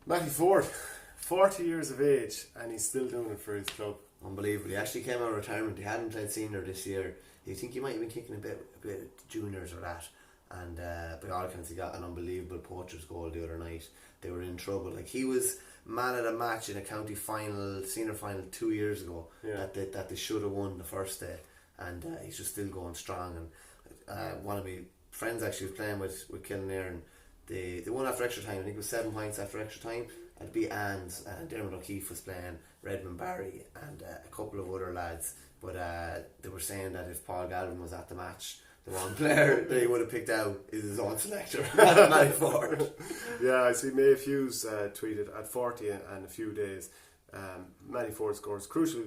Mattie Forde, 40 years of age, and he's still doing it for his club. Unbelievable. He actually came out of retirement. He hadn't played senior this year. You think he might have been kicking a bit of juniors or that. And by all accounts, he got an unbelievable poacher's goal the other night. They were in trouble. Like, he was man of the match in a county final, senior final 2 years ago. Yeah. That they should have won the first day. And he's just still going strong. And one of my friends actually was playing with Kilnair, and they won after extra time. I think it was 7 points after extra time. It'd be Anne's, and Dermot O'Keefe was playing, Redmond Barry, and a couple of other lads. But they were saying that if Paul Galvin was at the match, the one player that he would have picked out is his own selector, Mattie Forde. Yeah, I see Maeve Hughes tweeted, at 40 and a few days, Mattie Forde scores crucial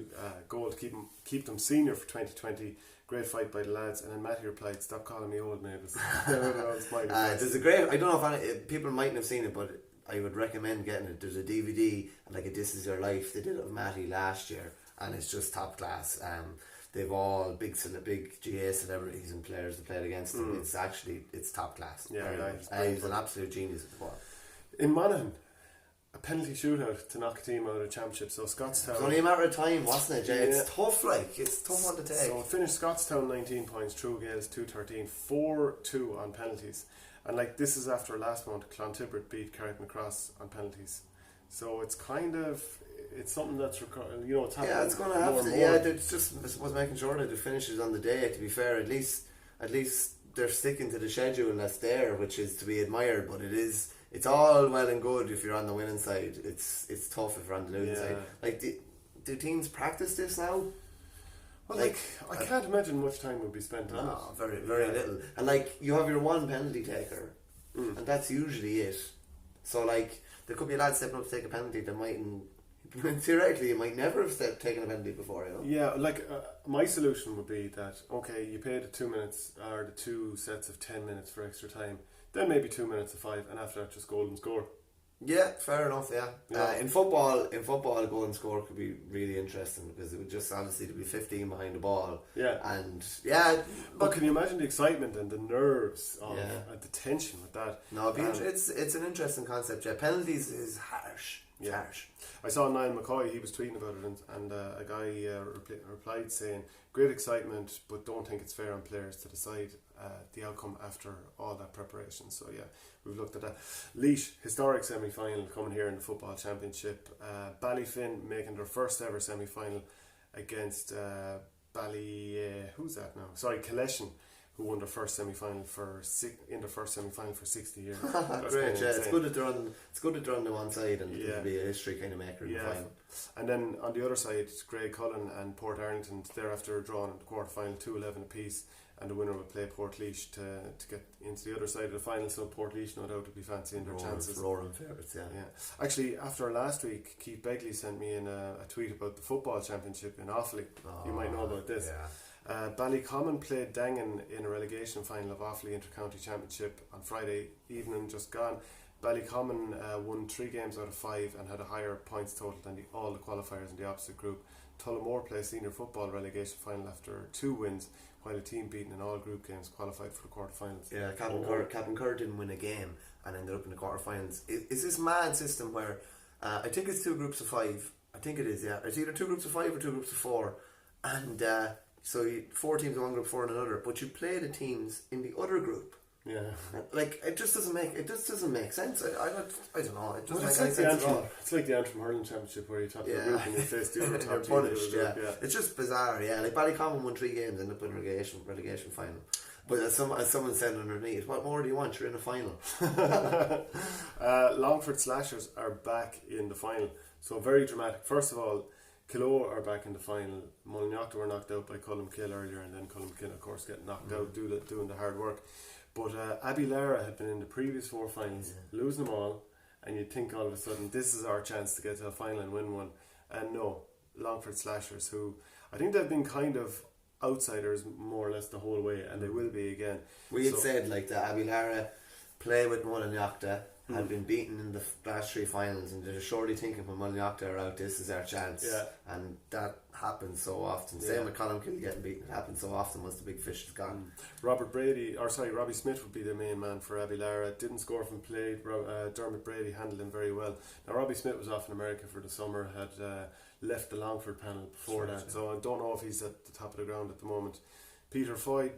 goal to keep them senior for 2020. Great fight by the lads. And then Mattie replied, "Stop calling me old, Mavis." There's a great, I don't know if people mightn't have seen it, but I would recommend getting it. There's a DVD, and like a This Is Your Life. They did it of Mattie last year, and it's just top class. They've all big GA celebrities and players that played against them. It's top class. Yeah, he's an absolute genius at the ball. In Monaghan, a penalty shootout to knock a team out of the championship. So Scottstown. It's only a matter of time, wasn't it, Jay? Yeah. It's tough, it's a tough one to take. So it finished Scottstown 19 points, True Gales 213, 4-2 on penalties. And like, this is after last month, Clontibbert beat Carrickmacross on penalties. So it's kind of, it's something that's it's happening. Yeah, it's going to happen. Yeah, it's just, I suppose, making sure that it finishes on the day. To be fair, at least they're sticking to the schedule that's there, which is to be admired. But it's all well and good if you're on the winning side. It's tough if you're on the losing side. Like, do teams practice this now? Well, I can't imagine much time would be spent on it. No, very little. And like, you have your one penalty taker, and that's usually it. So like, there could be a lad stepping up to take a penalty that mightn't. Theoretically, you might never have taken a penalty before, you know. Yeah, like my solution would be that, okay, you pay the 2 minutes or the 2 sets of 10 minutes for extra time, then maybe 2 minutes of 5, and after that just golden score. Yeah, fair enough. Yeah. In football, a golden score could be really interesting, because it would just obviously to be 15 behind the ball. Yeah. And but can you imagine the excitement and the nerves of and the tension with that? No, it's an interesting concept. Yeah, penalties is harsh. It's harsh. I saw Niall McCoy, he was tweeting about it, and a guy replied saying, "Great excitement, but don't think it's fair on players to decide the outcome after all that preparation." So yeah, we've looked at that. Laois, historic semi-final coming here in the football championship. Ballyfin making their first ever semi-final against Collection, who won their first semi-final for 60 years. Great, yeah. It's good that they're on the one side, and it'll be a history kind of maker in the final. And then on the other side, Grey Cullen and Port Arlington, thereafter drawn in the quarter final 2-11 apiece, and the winner will play Port Laois to get into the other side of the final. So Port Laois, no doubt, will be fancying their chances. Roaring favourites, yeah. Actually, after last week, Keith Begley sent me in a tweet about the football championship in Offaly. You might know about this. Yeah. Ballycommon played Dangan in a relegation final of Offaly Inter-County Championship on Friday evening just gone. Ballycommon won 3 games out of 5 and had a higher points total than all the qualifiers in the opposite group. Tullamore played senior football relegation final after 2 wins, while a team beaten in all group games qualified for the quarterfinals. Yeah, Captain Kerr didn't win a game and ended up in the quarterfinals. Is this mad system where I think it's 2 groups of 5? I think it is, yeah. It's either 2 groups of 5 or 2 groups of 4, and so 4 teams in one group, 4 in another, but you play the teams in the other group. Yeah, like it just doesn't make sense. I don't know. It doesn't make sense at all. It's It's like the Antrim Hurling Championship where you top the group and you face the other top team. Punished, It's just bizarre. Yeah, like Ballycommon won 3 games, ended up in relegation final. But as someone said underneath, what more do you want? You're in a final. Longford Slashers are back in the final, so very dramatic. First of all, Killoa are back in the final. Mullinachta were knocked out by Cullimkill earlier, and then Cullimkill, of course, getting knocked out doing the hard work. But Abbey Lara had been in the previous 4 finals, losing them all, and you'd think all of a sudden this is our chance to get to a final and win one. And no, Longford Slashers, who I think they've been kind of outsiders more or less the whole way, and they will be again. We had said like that Abbey Lara play with Mullinachta, had been beaten in the last 3 finals, and they're surely thinking when Monaghan are out, this is our chance. And that happens so often. Same with Colmcille getting beaten, it happens so often once the big fish is gone. Robbie Smith would be the main man for Abilara. Didn't score from play. Dermot Brady handled him very well. Now Robbie Smith was off in America for the summer, had left the Longford panel before that, so I don't know if he's at the top of the ground at the moment. Peter Foy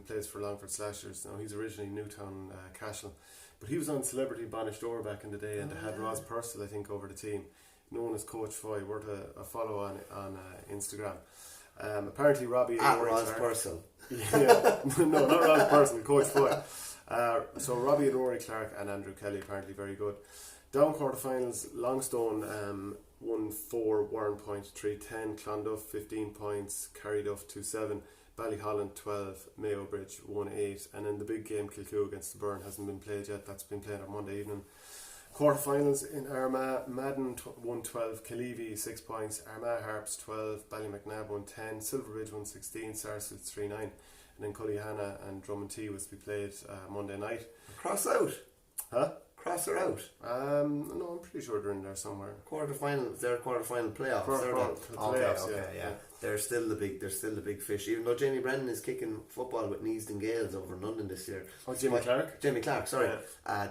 plays for Longford Slashers. Now he's originally Newtown Cashel, but he was on Celebrity Banished Door back in the day, and they had Ross Purcell, I think, over the team, known as Coach Foy. Worth a follow on Instagram. Apparently Robbie at Ross Purcell. No, not Ross Purcell, Coach Foy. So Robbie and Rory Clark and Andrew Kelly apparently very good. Down quarterfinals, Longstone won 4, Warren Point 3-10, Clonduff 15 points, Carryduff 2-7, Ballyholland 12, Mayo Bridge 1-8, and then the big game Kilcoo against the Burn hasn't been played yet. That's been played on Monday evening. Quarterfinals in Armagh, Madden 1-12, Killeavy 6 points, Armagh Harps 12, Ballymacnab 1-10, Silverbridge 1-16, Sarsfield 3-9, and then Cullyhanna and Drummond was to be played Monday night. Cross out? Huh? Cross or out? No, I'm pretty sure they're in there somewhere. Quarterfinal, they're quarterfinal playoffs. Playoffs, yeah. They're still the big fish. Even though Jamie Brennan is kicking football with Neasden Gales over in London this year. Oh, Jamie Clark, sorry.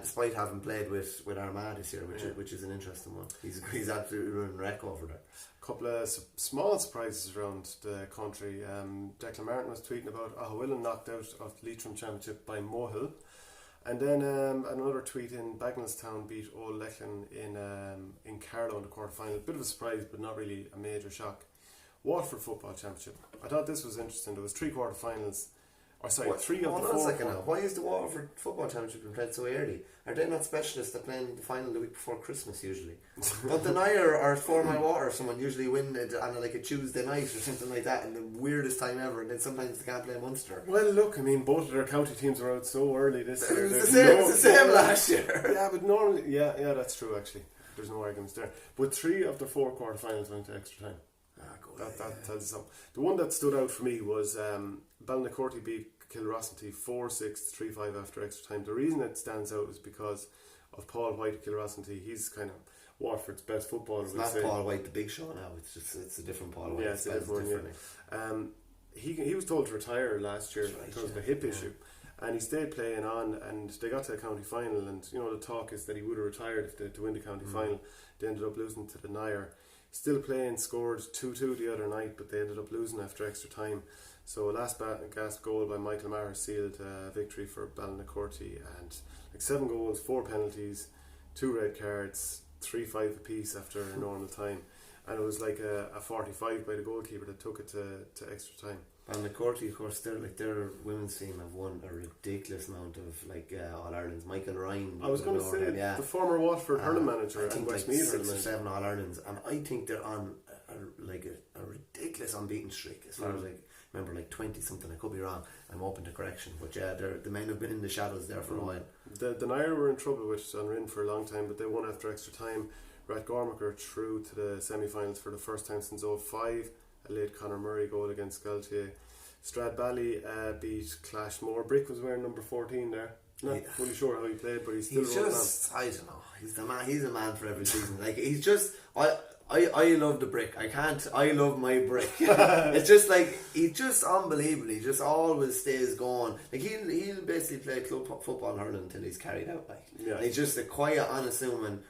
Despite having played with Armagh this year, which is an interesting one. He's absolutely running wreck over there. A couple of small surprises around the country. Declan Martin was tweeting about Ahowillan knocked out of the Leitrim Championship by Mohill. And then another tweet in Bagnallstown beat Old Leighlin in Carlow in the quarter final. Bit of a surprise, but not really a major shock. Waterford Football Championship. I thought this was interesting. There was 3 quarter finals. Three of the 4. Why is the Waterford Football Championship been played so early? Are they not specialists at playing the final the week before Christmas usually? But the Nair or 4 Mile Water, someone usually win on like a Tuesday night or something like that in the weirdest time ever, and then sometimes they can't play Munster. Well, look, I mean, both of their county teams were out so early this year. It was the same last year. Yeah, but normally, yeah, that's true actually. There's no arguments there. But 3 of the 4 quarterfinals went to extra time. That tells you something. The one that stood out for me was Ballynacorty beat Kilrossity 4-6, 3-5 after extra time. The reason it stands out is because of Paul White at Kilrossity. He's kind of Waterford's best footballer. It's not Paul White, the big show now. It's a different Paul White. Yeah, it's a different one. He was told to retire last year because of a hip issue, and he stayed playing on. And they got to the county final, and the talk is that he would have retired if to win the county final. They ended up losing to the Nair. Still playing, scored 2-2 the other night, but they ended up losing after extra time. So last gasp goal by Michael Maher sealed victory for Ballynacorty, and 7 goals, 4 penalties, 2 red cards, 3-5 apiece after normal time, and it was like a 45 by the goalkeeper that took it to extra time. Ballynacorty, of course, their women's team have won a ridiculous amount of All Irelands. Michael Ryan. I was going to say the former Watford hurling manager I think and Westmeath 6 or 7 All Irelands, and I think they're on a ridiculous unbeaten streak as far as I remember, 20 something. I could be wrong. I'm open to correction, but the men have been in the shadows there for a while. The Nair were in trouble with Dunrin for a long time, but they won after extra time. Rathgormack are through to the semi-finals for the first time since 2005. A late Conor Murray goal against Galtier. Stradbally beat Clashmore. Brick was wearing number 14 there. Not fully sure how he played, but he's still I don't know. He's the man. He's a man for every season. He's just. I love the Brick. I love my Brick. It's just he's just unbelievable. He just always stays going. He'll basically play club football in Ireland until he's carried out. And he's just a quiet, unassuming.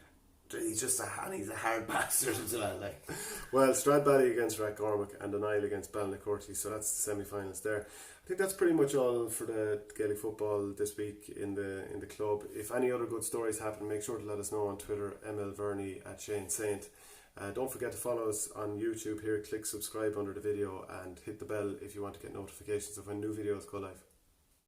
He's just he's a hard bastard as well. Well, Stradbally against Rathgormack and Niall against Ballynacorty, so that's the semi-finals there. I think that's pretty much all for the Gaelic football this week in the club. If any other good stories happen, make sure to let us know on Twitter, ML Verney at Shane Saint. Don't forget to follow us on YouTube here. Click subscribe under the video and hit the bell if you want to get notifications of when new videos go live.